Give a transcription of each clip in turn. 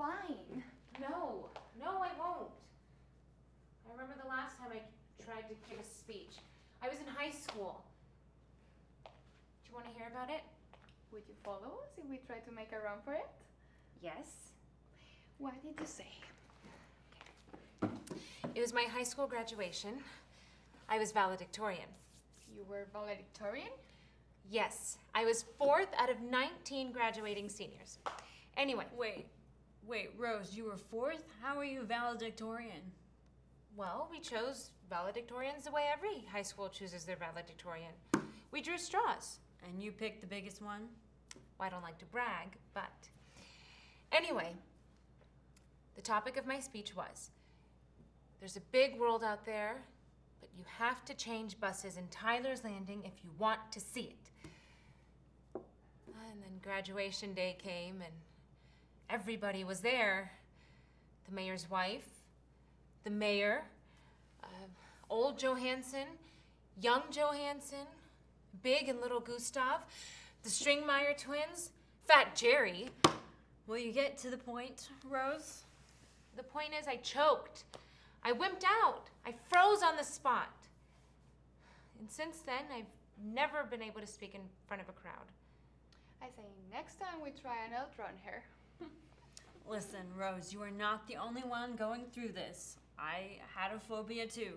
fine. No, I won't. I remember the last time I tried to give a speech. I was in high school. Do you want to hear about it? Would you follow us if we try to make a run for it? Yes. What did you say? It was my high school graduation. I was valedictorian. You were valedictorian? Yes, I was 4th out of 19 graduating seniors. Anyway. Wait, Rose, you were 4th? How are you valedictorian? Well, we chose valedictorians the way every high school chooses their valedictorian. We drew straws. And you picked the biggest one? Well, I don't like to brag, but... Anyway, the topic of my speech was, there's a big world out there, but you have to change buses in Tyler's Landing if you want to see it. And then graduation day came, and everybody was there. The mayor's wife, the mayor, old Johansson, young Johansson, Big and little Gustav, the Stringmeyer twins, Fat Jerry. Will you get to the point, Rose? The point is I choked. I wimped out. I froze on the spot. And since then, I've never been able to speak in front of a crowd. I say next time we try an outrun here. Listen, Rose, you are not the only one going through this. I had a phobia too.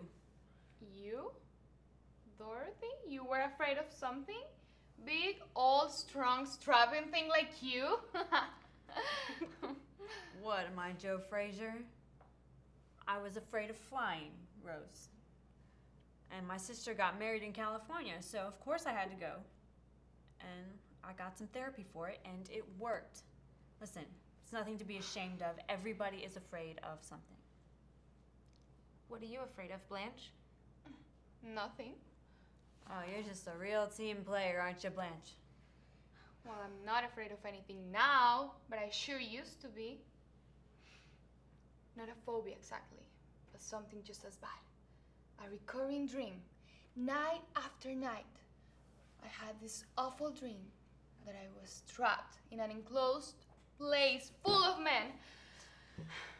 You? Dorothy? You were afraid of something? Big, old, strong, strapping thing like you? What, am I Joe Frazier? I was afraid of flying, Rose. And my sister got married in California, so of course I had to go. And I got some therapy for it, and it worked. Listen, it's nothing to be ashamed of. Everybody is afraid of something. What are you afraid of, Blanche? Nothing. Oh, you're just a real team player, aren't you, Blanche? Well, I'm not afraid of anything now, but I sure used to be. Not a phobia exactly, but something just as bad. A recurring dream, night after night. I had this awful dream that I was trapped in an enclosed place full of men.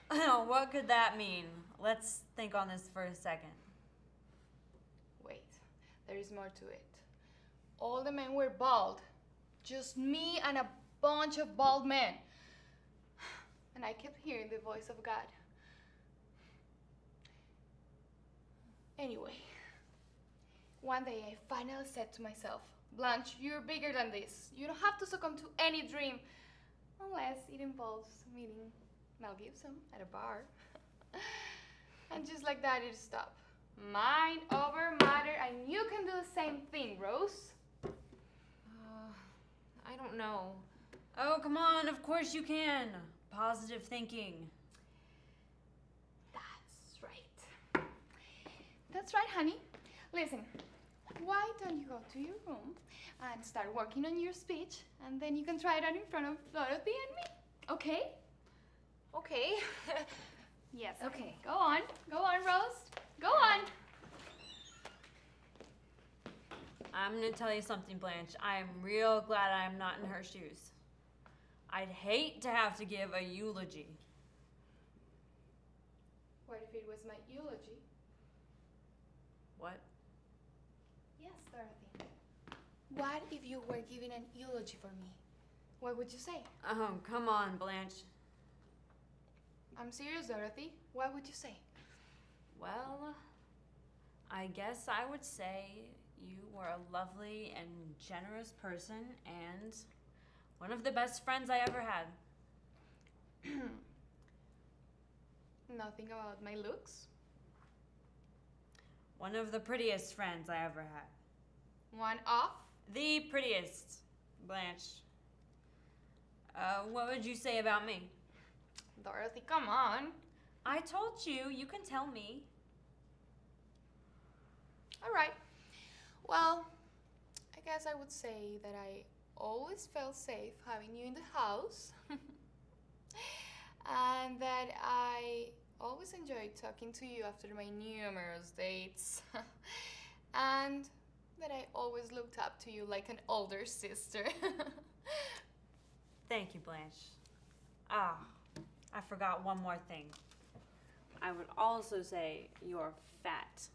Oh, what could that mean? Let's think on this for a second. Wait, there is more to it. All the men were bald. Just me and a bunch of bald men. And I kept hearing the voice of God. Anyway, one day I finally said to myself, Blanche, you're bigger than this. You don't have to succumb to any dream unless it involves meeting Mel Gibson at a bar. And just like that, it stopped. Mind over matter, and you can do the same thing, Rose. I don't know. Oh, come on, of course you can. Positive thinking. That's right. That's right, honey. Listen, why don't you go to your room and start working on your speech, and then you can try it out in front of Dorothy and me, okay? Okay. Yes, Okay. Go on, Rose. Go on. I'm going to tell you something, Blanche. I am real glad I'm not in her shoes. I'd hate to have to give a eulogy. What if it was my eulogy? What? Yes, Dorothy. What if you were giving an eulogy for me? What would you say? Oh, come on, Blanche. I'm serious, Dorothy. What would you say? Well, I guess I would say you were a lovely and generous person and one of the best friends I ever had. Nothing about my looks? One of the prettiest friends I ever had. One off? The prettiest, Blanche. What would you say about me? Dorothy, come on. I told you, you can tell me. All right. Well, I guess I would say that I always felt safe having you in the house. And that I always enjoyed talking to you after my numerous dates. And that I always looked up to you like an older sister. Thank you, Blanche. Ah, I forgot one more thing. I would also say you're fat.